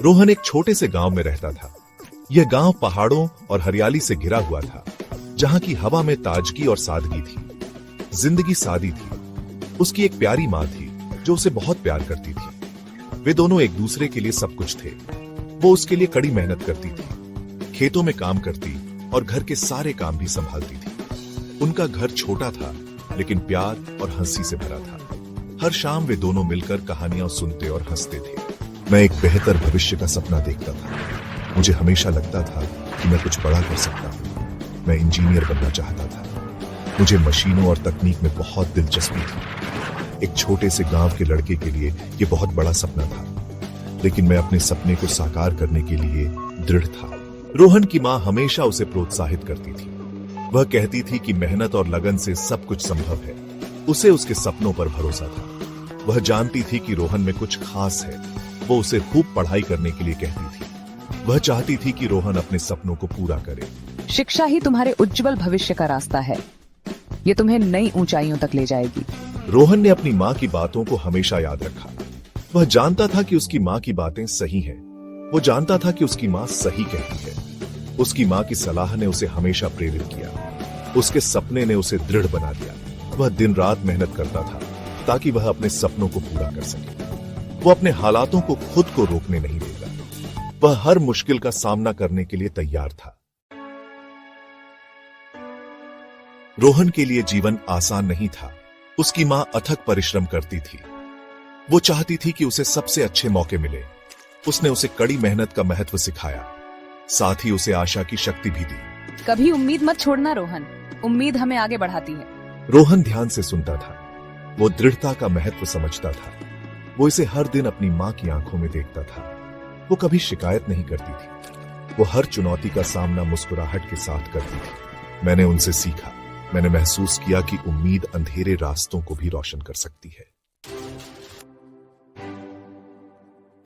रोहन एक छोटे से गांव में रहता था। यह गांव पहाड़ों और हरियाली से घिरा हुआ था, जहां की हवा में ताजगी और सादगी थी। जिंदगी सादी थी। उसकी एक प्यारी माँ थी जो उसे बहुत प्यार करती थी। वे दोनों एक दूसरे के लिए सब कुछ थे। वो उसके लिए कड़ी मेहनत करती थी, खेतों में काम करती और घर के सारे काम भी संभालती थी। उनका घर छोटा था, लेकिन प्यार और हंसी से भरा था। हर शाम वे दोनों मिलकर कहानियां सुनते और हंसते थे। मैं एक बेहतर भविष्य का सपना देखता था। मुझे हमेशा लगता था कि मैं कुछ बड़ा कर सकता हूँ। मैं इंजीनियर बनना चाहता था। मुझे मशीनों और तकनीक में बहुत दिलचस्पी थी। एक छोटे से गांव के लड़के के लिए यह बहुत बड़ा सपना था, लेकिन मैं अपने सपने को साकार करने के लिए दृढ़ था। रोहन की माँ हमेशा उसे प्रोत्साहित करती थी। वह कहती थी कि मेहनत और लगन से सब कुछ संभव है। उसे उसके सपनों पर भरोसा था। वह जानती थी कि रोहन में कुछ खास है। वो उसे खूब पढ़ाई करने के लिए कहती थी। वह चाहती थी कि रोहन अपने सपनों को पूरा करे। शिक्षा ही तुम्हारे उज्जवल भविष्य का रास्ता है। ये तुम्हें नई ऊंचाइयों तक ले जाएगी। रोहन ने अपनी माँ की बातों को हमेशा याद रखा। वह जानता था कि उसकी माँ की बातें सही हैं। वो जानता था कि उसकी माँ सही कहती है। उसकी माँ की सलाह ने उसे हमेशा प्रेरित किया। उसके सपने ने उसे दृढ़ बना दिया। वह दिन रात मेहनत करता था ताकि वह अपने सपनों को पूरा कर सके। वो अपने हालातों को खुद को रोकने नहीं देगा। वह हर मुश्किल का सामना करने के लिए तैयार था। रोहन के लिए जीवन आसान नहीं था। उसकी मां अथक परिश्रम करती थी। वो चाहती थी कि उसे सबसे अच्छे मौके मिले। उसने उसे कड़ी मेहनत का महत्व सिखाया, साथ ही उसे आशा की शक्ति भी दी। कभी उम्मीद मत छोड़ना रोहन, उम्मीद हमें आगे बढ़ाती है। रोहन ध्यान से सुनता था। वो दृढ़ता का महत्व समझता था। वो इसे हर दिन अपनी मां की आंखों में देखता था। वो कभी शिकायत नहीं करती थी। वो हर चुनौती का सामना मुस्कुराहट के साथ करती थी। मैंने उनसे सीखा। मैंने महसूस किया कि उम्मीद अंधेरे रास्तों को भी रोशन कर सकती है।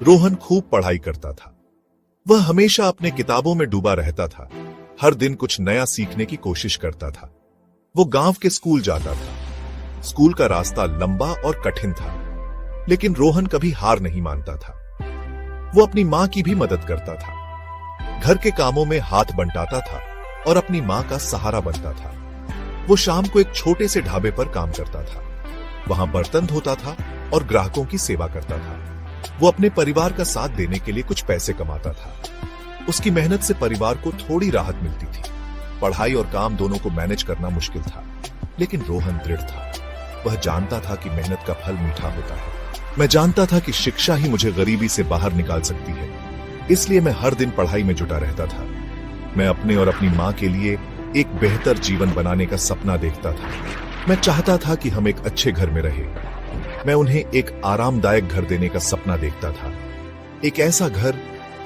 रोहन खूब पढ़ाई करता था। वह हमेशा अपने किताबों में डूबा रहता था। हर दिन कुछ नया सीखने की कोशिश करता था। वो गांव के स्कूल जाता था। स्कूल का रास्ता लंबा और कठिन था, लेकिन रोहन कभी हार नहीं मानता था। वो अपनी मां की भी मदद करता था। घर के कामों में हाथ बंटाता था और अपनी मां का सहारा बनता था। वो शाम को एक छोटे से ढाबे पर काम करता था। वहां बर्तन धोता था और ग्राहकों की सेवा करता था। वो अपने परिवार का साथ देने के लिए कुछ पैसे कमाता था। उसकी मेहनत से परिवार को थोड़ी राहत मिलती थी। पढ़ाई और काम दोनों को मैनेज करना मुश्किल था, लेकिन रोहन दृढ़ था। वह जानता था कि मेहनत का फल मीठा होता है। मैं जानता था कि शिक्षा ही मुझे गरीबी से बाहर निकाल सकती है, इसलिए मैं हर दिन पढ़ाई में जुटा रहता था। मैं अपने और अपनी मां के लिए एक बेहतर जीवन बनाने का सपना देखता था। मैं चाहता था कि हम एक अच्छे घर में रहें। मैं उन्हें एक आरामदायक घर देने का सपना देखता था, एक ऐसा घर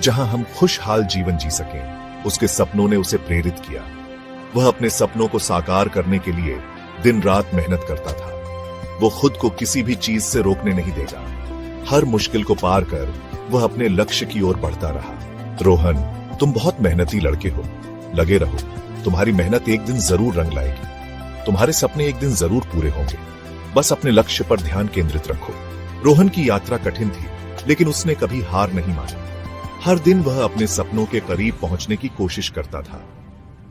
जहां हम खुशहाल जीवन जी सकें। उसके सपनों ने उसे प्रेरित किया। वह अपने सपनों को साकार करने के लिए दिन रात मेहनत करता था। वो खुद को किसी भी चीज से रोकने नहीं देगा। हर मुश्किल को पार कर वह अपने लक्ष्य की ओर बढ़ता रहा। रोहन, तुम बहुत मेहनती लड़के हो। लगे रहो। तुम्हारी मेहनत एक दिन जरूर रंग लाएगी। तुम्हारे सपने एक दिन जरूर पूरे होंगे। बस अपने लक्ष्य पर ध्यान केंद्रित रखो। रोहन की यात्रा कठिन थी, लेकिन उसने कभी हार नहीं मानी। हर दिन वह अपने सपनों के करीब पहुंचने की कोशिश करता था,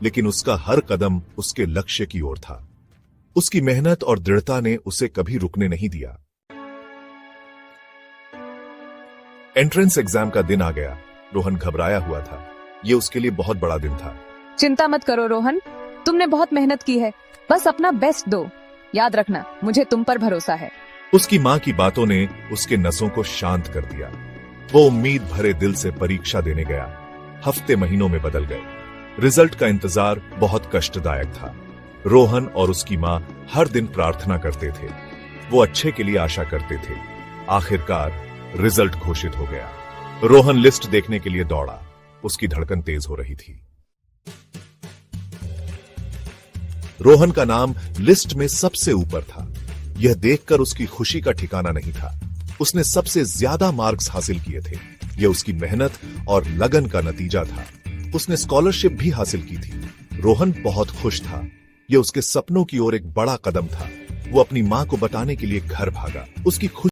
लेकिन उसका हर कदम उसके लक्ष्य की ओर था। उसकी मेहनत और दृढ़ता ने उसे कभी रुकने नहीं दिया। एंट्रेंस एग्जाम का दिन आ गया। रोहन घबराया हुआ था। यह उसके लिए बहुत बड़ा दिन था। चिंता मत करो रोहन, तुमने बहुत मेहनत की है। बस अपना बेस्ट दो। याद रखना, मुझे तुम पर भरोसा है। उसकी मां की बातों ने उसके नसों को शांत कर दिया। वो उम्मीद भरे दिल से परीक्षा देने गया। हफ्ते महीनों में बदल गए। रिजल्ट का इंतजार बहुत कष्टदायक था। रोहन और उसकी मां हर दिन प्रार्थना करते थे। वो अच्छे के लिए आशा करते थे। आखिरकार रिजल्ट घोषित हो गया। रोहन लिस्ट देखने के लिए दौड़ा। उसकी धड़कन तेज हो रही थी। रोहन का नाम लिस्ट में सबसे ऊपर था। यह देखकर उसकी खुशी का ठिकाना नहीं था। उसने सबसे ज्यादा मार्क्स हासिल किए थे। यह उसकी मेहनत और लगन का नतीजा था। उसने स्कॉलरशिप भी हासिल की थी। रोहन बहुत खुश था। यह उसके सपनों की ओर एक बड़ा कदम था। वो अपनी मां को बताने के लिए घर भागा। उसकी खुशी